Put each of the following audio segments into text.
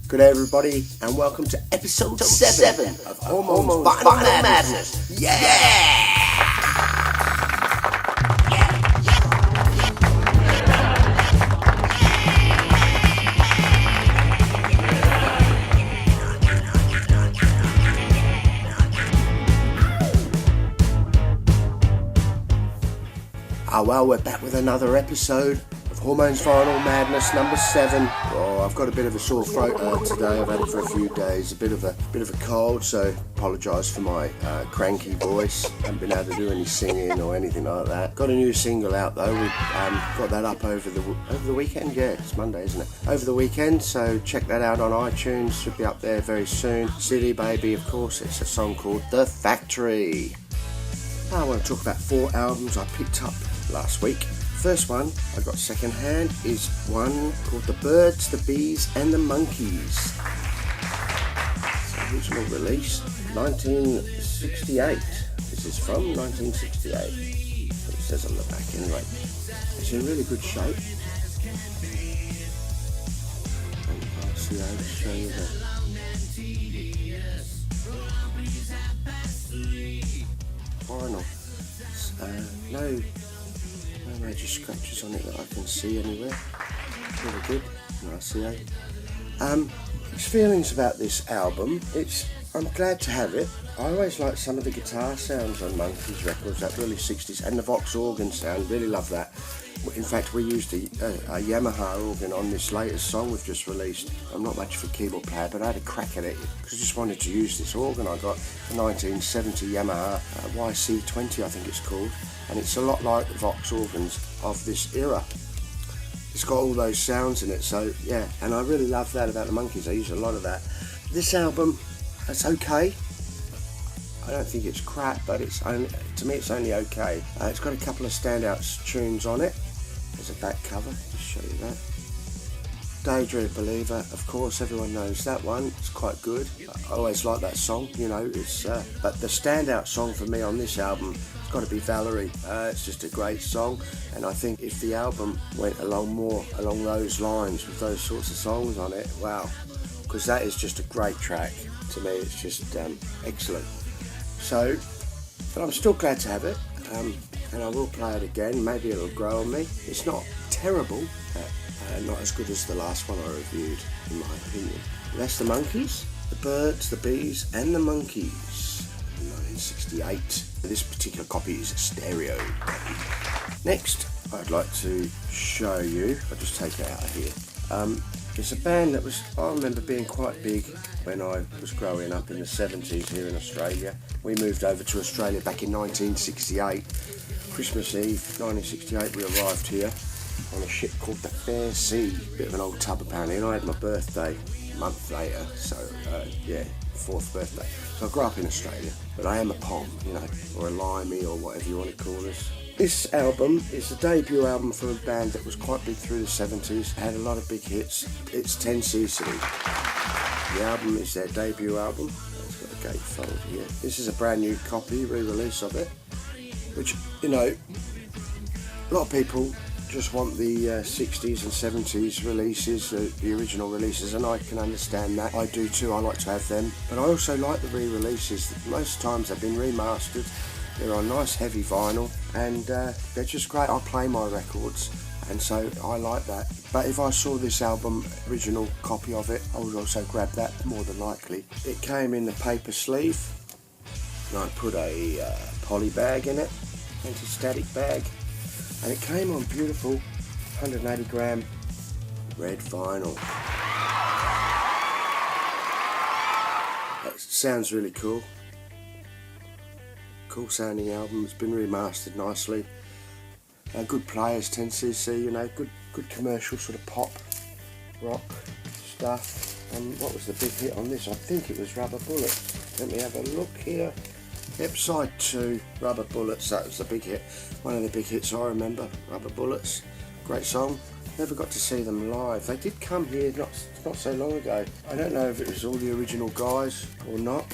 Good day everybody, and welcome to episode 7 of Hormones Final Madness. Yeah! Well, we're back with another episode of Hormones Final Madness number 7. Oh, I've got a bit of a sore throat today. I've had it for a few days. A bit of a cold, so apologise for my cranky voice. Haven't been able to do any singing or anything like that. Got a new single out though. We got that up over the weekend. Yeah, it's Monday, isn't it? Over the weekend, so check that out on iTunes. Should be up there very soon. City Baby, of course. It's a song called The Factory. I want to talk about 4 albums I picked up last week. First one I got second hand is one called The Birds, the Bees and the Monkeys. It's the original release, 1968. This is from 1968. That's what it says on the back anyway. It's in really good shape. And I'll see how to show you the vinyl. No major scratches on it that I can see anywhere. Really good. RCA. Mixed feelings about this album. I'm glad to have it. I always like some of the guitar sounds on Monkeys records, that really 60s, and the Vox organ sound. Really love that. In fact, we used a Yamaha organ on this latest song we've just released. I'm not much of a keyboard player, but I had a crack at it because I just wanted to use this organ. I got a 1970 Yamaha YC20, I think it's called, and it's a lot like the Vox organs of this era. It's got all those sounds in it, so yeah, and I really love that about the Monkeys. I use a lot of that. This album, it's okay. I don't think it's crap, but to me it's only okay. It's got a couple of standout tunes on it. There's a back cover, just show you that. Daydream Believer, of course, everyone knows that one. It's quite good. I always like that song, you know. But the standout song for me on this album has got to be Valerie. It's just a great song, and I think if the album went along those lines with those sorts of songs on it, wow, because that is just a great track. To me, it's just excellent. So, but I'm still glad to have it, and I will play it again. Maybe it'll grow on me. It's not terrible, not as good as the last one I reviewed, in my opinion. That's the Monkeys, The Birds, the Bees and the Monkeys, 1968. This particular copy is a stereo copy. Next, I'd like to show you, I'll just take it out of here. It's a band that I remember being quite big when I was growing up in the 70s here in Australia. We moved over to Australia back in 1968. Christmas Eve, 1968, we arrived here on a ship called the Fair Sea. Bit of an old tub apparently, and I had my birthday a month later, so 4th birthday. So I grew up in Australia, but I am a Pom, you know, or a Limey, or whatever you want to call us. This album is the debut album for a band that was quite big through the 70s, had a lot of big hits. It's 10cc. The album is their debut album. It's got a gatefold here. This is a brand new copy, re-release of it, which, you know, a lot of people just want the 60s and 70s releases, the original releases, and I can understand that. I do too, I like to have them. But I also like the re-releases. Most times they've been remastered. They're on nice heavy vinyl, and they're just great. I play my records, and so I like that. But if I saw this album, original copy of it, I would also grab that more than likely. It came in the paper sleeve, and I put a poly bag in it, anti-static bag, and it came on beautiful 180 gram red vinyl. That sounds really cool. Cool sounding album. It's been remastered nicely. Good players, 10cc, you know, good commercial sort of pop rock stuff. And what was the big hit on this? I think it was Rubber Bullets. Let me have a look here. Yep, side 2, Rubber Bullets. That was the big hit. One of the big hits I remember. Rubber Bullets. Great song. Never got to see them live. They did come here not so long ago. I don't know if it was all the original guys or not.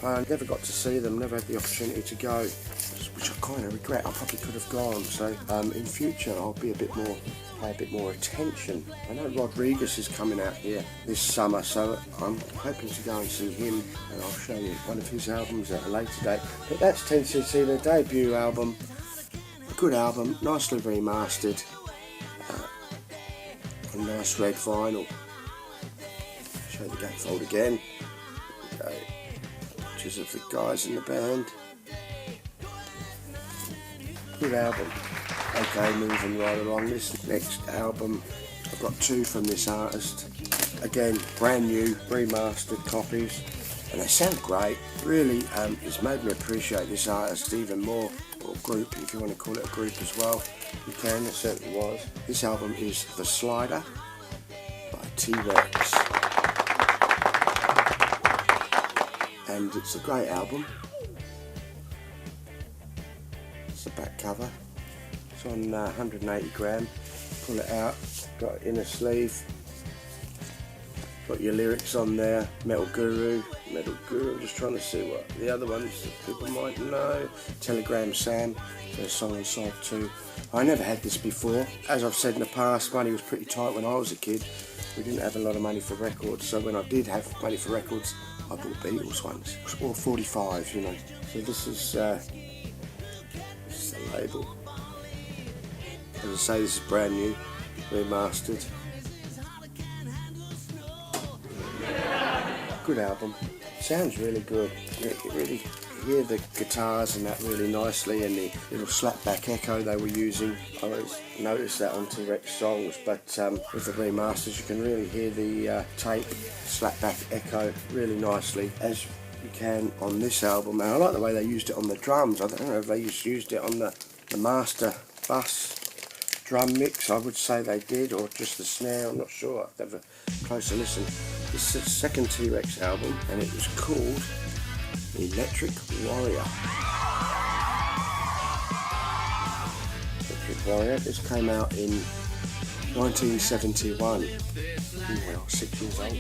I never got to see them, never had the opportunity to go, which I kind of regret. I probably could have gone, so in future I'll be a bit more pay a bit more attention. I know Rodriguez is coming out here this summer, so I'm hoping to go and see him, and I'll show you one of his albums at a later date. But that's 10cc, their debut album. A good album, nicely remastered, on nice red vinyl. Show the gatefold again. There we go. Pictures of the guys in the band. Good album. Okay, moving right along. This next album, I've got two from this artist. Again, brand new, remastered copies, and they sound great. Really, it's made me appreciate this artist even more, or group, if you want to call it a group as well. You can, it certainly was. This album is The Slider by T-Rex, and it's a great album. It's the back cover. It's on 180 gram. Pull it out. Got inner sleeve. Got your lyrics on there. Metal Guru. I'm just trying to see what the other ones that people might know. Telegram Sam. There's a song on side 2. I never had this before. As I've said in the past, money was pretty tight when I was a kid. We didn't have a lot of money for records, so when I did have money for records, I bought Beatles ones, or 45, you know. So this is the label. As I say, this is brand new, remastered. Good album. Sounds really good. You really hear the guitars and that really nicely, and the little slapback echo they were using. I always noticed that on T-Rex songs, but with the remasters you can really hear the tape slapback echo really nicely, as you can on this album. And I like the way they used it on the drums. I don't know if they used it on the master bus drum mix. I would say they did, or just the snare, I'm not sure. I'd have a closer listen. This is the second T-Rex album, and it was called Electric Warrior. Electric Warrior. This came out in 1971. When I was 6 years old.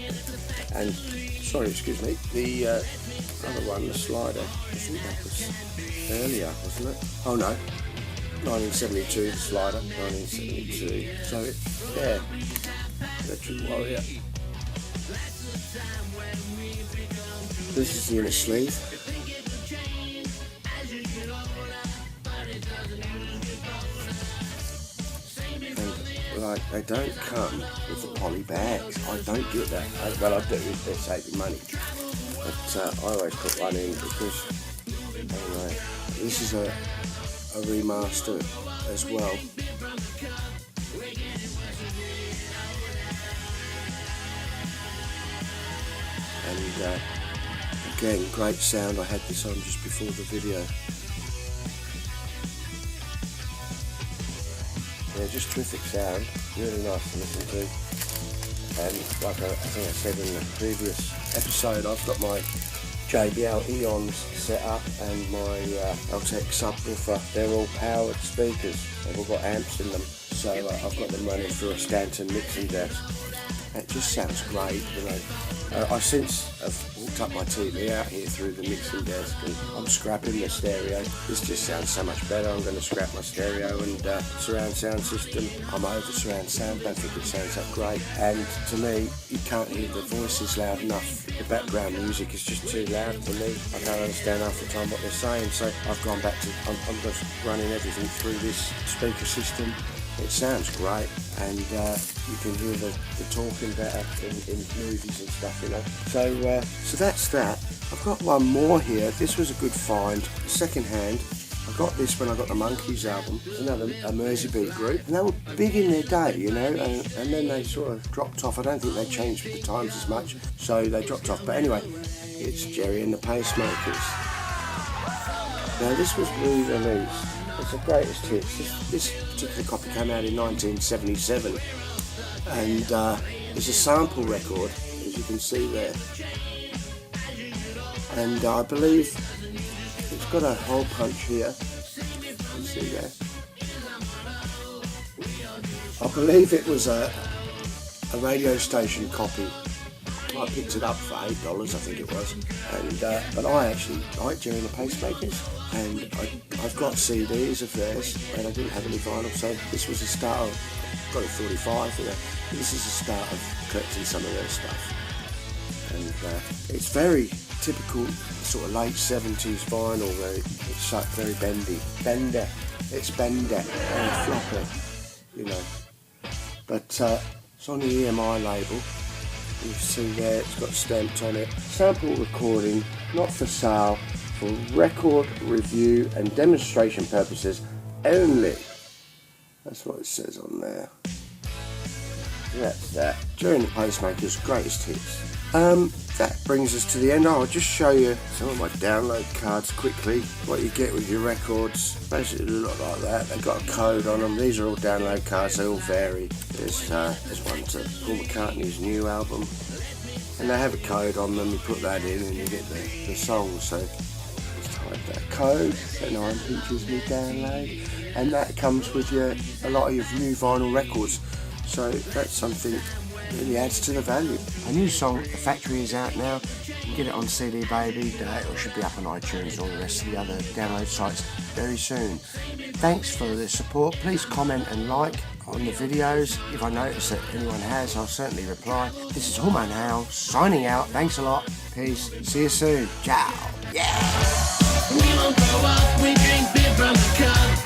And, sorry, excuse me, the other one, The Slider, I think that was earlier, wasn't it? Oh no, 1972, The Slider, 1972. So, yeah, Electric Warrior. This is the inner sleeve. And, like, they don't come with the poly bags. I don't get that. Well, I do if they're saving money. But I always put one in because, anyway, this is a remaster as well. And again, great sound. I had this on just before the video. Yeah, just terrific sound. Really nice to listen to. And like I think I said in the previous episode, I've got my JBL Eons set up and my Altec subwoofer. They're all powered speakers. They've all got amps in them. So I've got them running through a Stanton mixing desk. It just sounds great, you know. I since have hooked up my TV out here through the mixing desk, and I'm scrapping the stereo. This just sounds so much better. I'm going to scrap my stereo and surround sound system. I'm over surround sound, don't think it sounds that great. And to me, you can't hear the voices loud enough. The background music is just too loud for me. I can't understand half the time what they're saying, so I've gone back to, I'm just running everything through this speaker system. It sounds great, and you can hear the talking better in movies and stuff, you know. So that's that. I've got one more here. This was a good find, second hand. I got this when I got the Monkees album. It's another Merseybeat group, and they were big in their day, you know, and then they sort of dropped off. I don't think they changed with the times as much, so they dropped off. But anyway, it's Gerry and the Pacemakers. Now this was re-released. It's the greatest hits. This particular copy came out in 1977, and it's a sample record, as you can see there. And I believe it's got a hole punch here. You can see there. I believe it was a radio station copy. I picked it up for $8, I think it was. And but I actually like Gerry and the Pacemakers, and I've got CDs of theirs, and I didn't have any vinyl, so this was the start of got a 45 here. This is the start of collecting some of their stuff. And it's very typical sort of late 70s vinyl, it's like very bendy. It's very floppy, you know. But it's on the EMI label. You see there, it's got stamped on it. Sample recording, not for sale, for record review and demonstration purposes only. That's what it says on there. That's that. During the Pacemaker's greatest hits. That brings us to the end. I'll just show you some of my download cards quickly. What you get with your records, basically look like that. They've got a code on them. These are all download cards, they all vary. There's one to Paul McCartney's new album, and they have a code on them. You put that in and you get the song. So just type that code, and 9 pictures me download, and that comes with a lot of your new vinyl records. So that's something really adds to the value. A new song, The Factory, is out now. You can get it on CD Baby, it should be up on iTunes and all the rest of the other download sites very soon. Thanks for the support. Please comment and like on the videos. If I notice that anyone has, I'll certainly reply. This is Hormone Hal signing out. Thanks a lot. Peace. See you soon. Ciao. Yeah. We won't grow up, we drink beer from the cup.